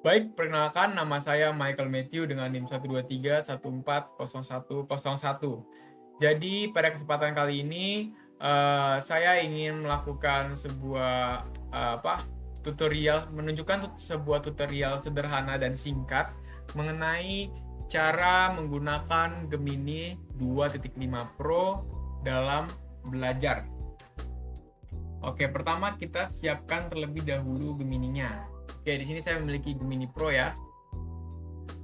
Baik, perkenalkan nama saya Michael Matthew dengan NIM 123140101. Jadi pada kesempatan kali ini saya ingin melakukan sebuah tutorial, menunjukkan sebuah tutorial sederhana dan singkat mengenai cara menggunakan Gemini 2.5 Pro dalam belajar. Oke, pertama kita siapkan terlebih dahulu Gemininya. Oke, di sini saya memiliki Gemini Pro ya.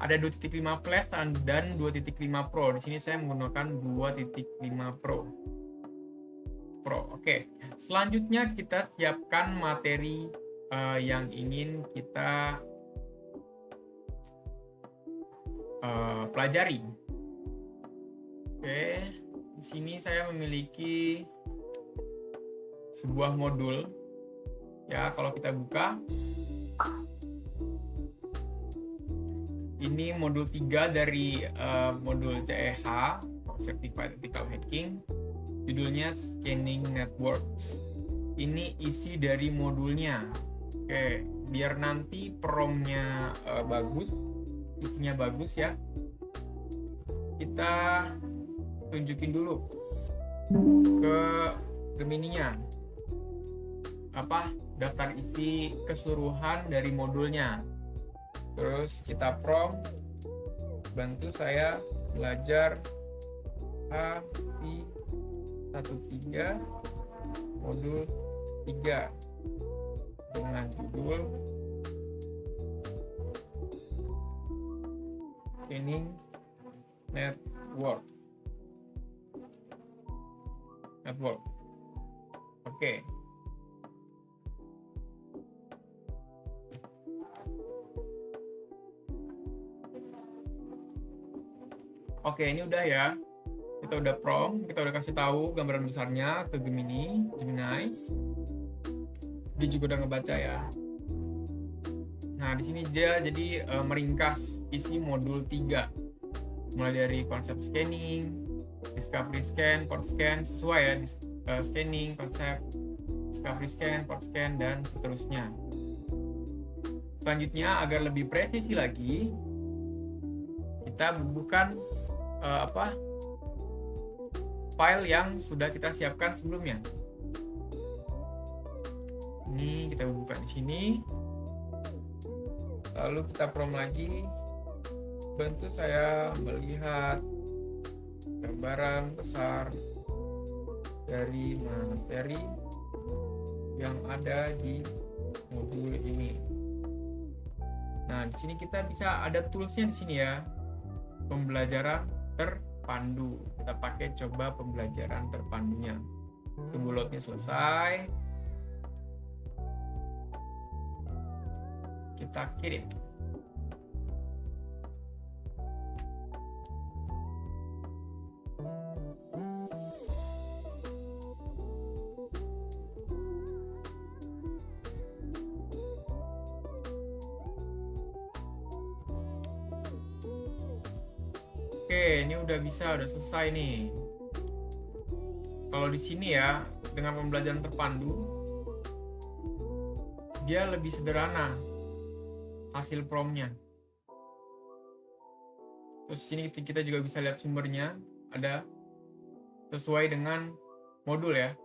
Ada 2.5 Flash dan 2.5 Pro. Di sini saya menggunakan 2.5 Pro. Oke. Selanjutnya kita siapkan materi yang ingin kita pelajari. Oke, di sini saya memiliki sebuah modul. Ya, kalau kita buka, ini modul 3 dari modul CEH, Certified Ethical Hacking. Judulnya Scanning Networks. Ini isi dari modulnya. Oke, biar nanti promnya bagus, isinya bagus ya. Kita tunjukin dulu ke Gemininya daftar isi keseluruhan dari modulnya. Terus kita prompt, bantu saya belajar HI13 modul 3 dengan judul Scanning Network. Oke. Oke, ini udah ya. Kita udah prompt, kita udah kasih tahu gambaran besarnya ke Gemini. Dia juga udah ngebaca ya. Nah, di sini dia jadi meringkas isi modul 3. Mulai dari konsep scanning, discovery scan, port scan, sesuai ya, scanning, konsep, discovery scan, port scan, dan seterusnya. Selanjutnya, agar lebih presisi lagi, kita bubuhkan file yang sudah kita siapkan sebelumnya. Ini kita buka di sini. Lalu kita prompt lagi, bantu saya melihat gambaran besar dari materi yang ada di modul ini. Nah, di sini kita bisa ada toolsnya di sini ya. Pembelajaran terpandu. Kita pakai coba pembelajaran terpandunya. Tunggu loadnya selesai. Kita kirim. Oke, ini udah selesai nih. Kalau di sini ya, dengan pembelajaran terpandu, dia lebih sederhana hasil promnya. Terus sini kita juga bisa lihat sumbernya, ada sesuai dengan modul ya.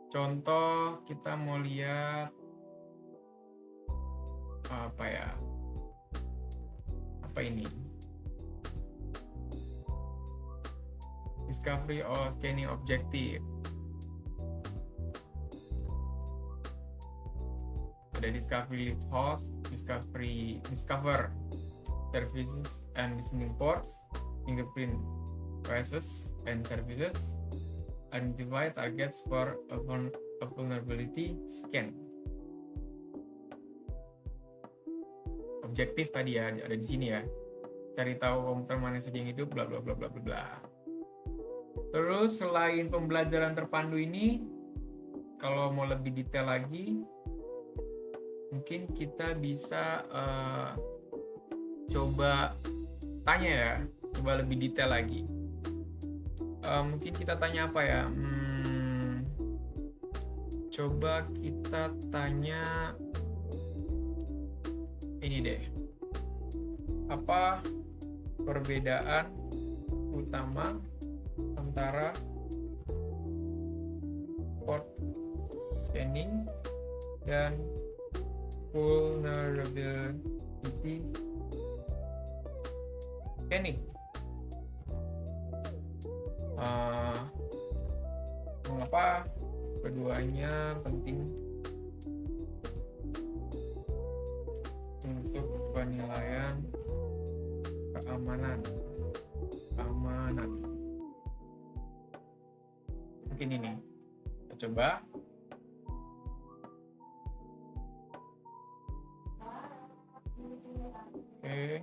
Contoh kita mau lihat apa ini? Discovery or scanning objective. Ada discovery host, discover services and listening ports, fingerprint traces and services, identify targets for a vulnerability scan. Objektif tadi ya, ada di sini ya. Cari tahu komputer mana saja yang hidup, bla bla bla bla bla. Terus selain pembelajaran terpandu ini, kalau mau lebih detail lagi, mungkin kita bisa coba tanya ya, coba lebih detail lagi. Mungkin kita tanya apa ya? Coba kita tanya ini deh. apa perbedaan utama antara port scanning dan vulnerability scanning. Mengapa keduanya penting untuk penilaian keamanan. Mungkin ini kita coba. Oke.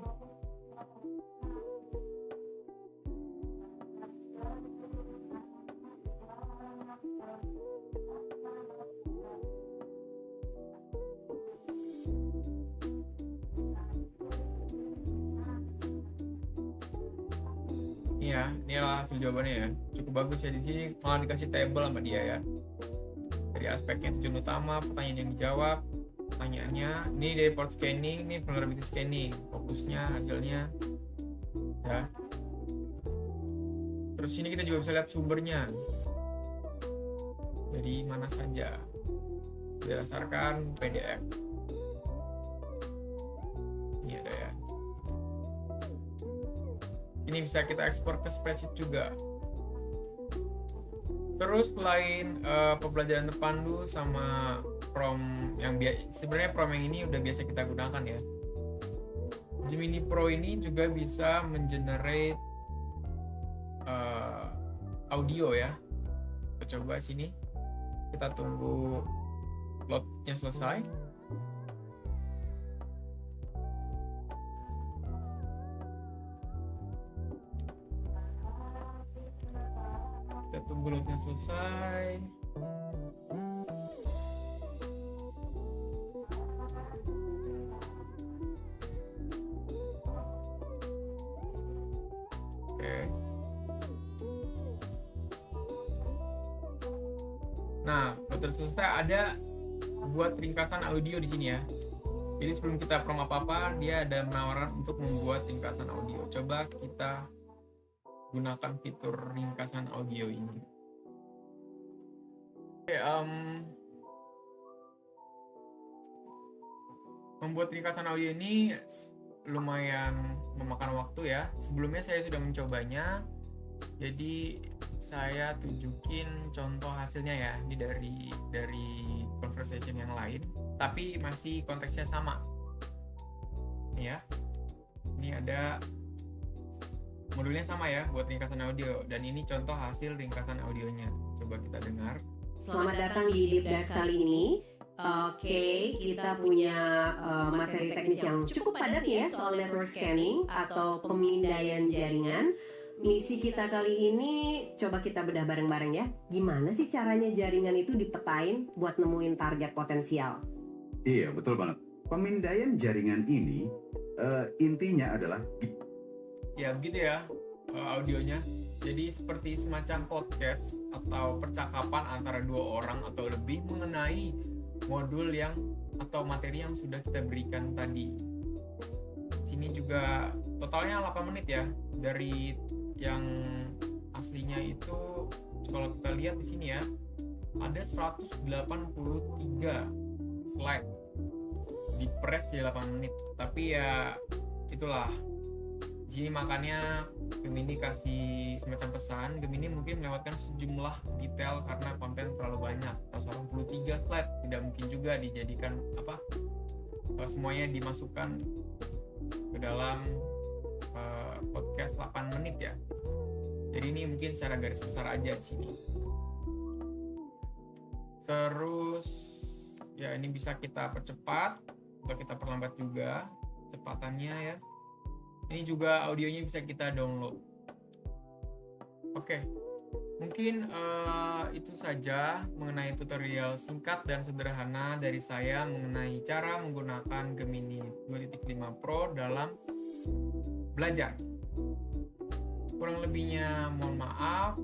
Ya, inilah hasil jawabannya ya. Cukup bagus ya, di sini malah dikasih table sama dia ya. Dari aspeknya tujuan utama, pertanyaan yang dijawab, pertanyaannya, ini dari port scanning, ini vulnerability scanning, fokusnya, hasilnya, ya. Terus sini kita juga bisa lihat sumbernya. Dari mana saja. Berdasarkan PDF. Ini ada ya. Ini bisa kita ekspor ke spreadsheet juga. Terus selain pembelajaran terpandu sama prom yang sebenarnya prom yang ini udah biasa kita gunakan ya. Gemini Pro ini juga bisa mengenerate audio ya. Kita coba sini. Kita tunggu loadnya selesai. Kita tunggu loadnya selesai. Oke. Nah, load selesai, ada buat ringkasan audio di sini ya. Jadi sebelum kita prom apa-apa, dia ada menawarkan untuk membuat ringkasan audio. Coba kita gunakan fitur ringkasan audio ini. Oke, membuat ringkasan audio ini lumayan memakan waktu ya. Sebelumnya saya sudah mencobanya, jadi saya tunjukin contoh hasilnya ya. Ini dari conversation yang lain, tapi masih konteksnya sama. Ini ya, ini ada modulnya sama ya buat ringkasan audio, dan ini contoh hasil ringkasan audionya. Coba kita dengar. Selamat datang di Deep Dive kali ini. Oke, kita punya materi teknis yang cukup padat ya soal network scanning atau pemindaian jaringan. Misi kita kali ini coba kita bedah bareng-bareng ya. Gimana sih caranya jaringan itu dipetain buat nemuin target potensial? Iya, betul banget. Pemindaian jaringan ini intinya adalah Ya begitu ya audionya. Jadi seperti semacam podcast atau percakapan antara dua orang atau lebih mengenai modul yang atau materi yang sudah kita berikan tadi. Sini juga totalnya 8 menit ya. Dari yang aslinya itu kalau kita lihat di sini ya, ada 183 slide. Di press jadi 8 menit. Tapi ya itulah. Jadi makanya Gemini kasih semacam pesan, Gemini mungkin melewatkan sejumlah detail karena konten terlalu banyak. 183 slide tidak mungkin juga dijadikan semuanya dimasukkan ke dalam podcast 8 menit ya. Jadi ini mungkin secara garis besar aja di sini. Terus ya ini bisa kita percepat atau kita perlambat juga kecepatannya ya. Ini juga audionya bisa kita download. Oke, mungkin itu saja mengenai tutorial singkat dan sederhana dari saya mengenai cara menggunakan Gemini 2.5 Pro dalam belajar. Kurang lebihnya mohon maaf.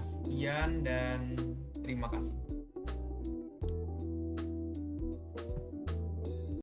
Sekian dan terima kasih.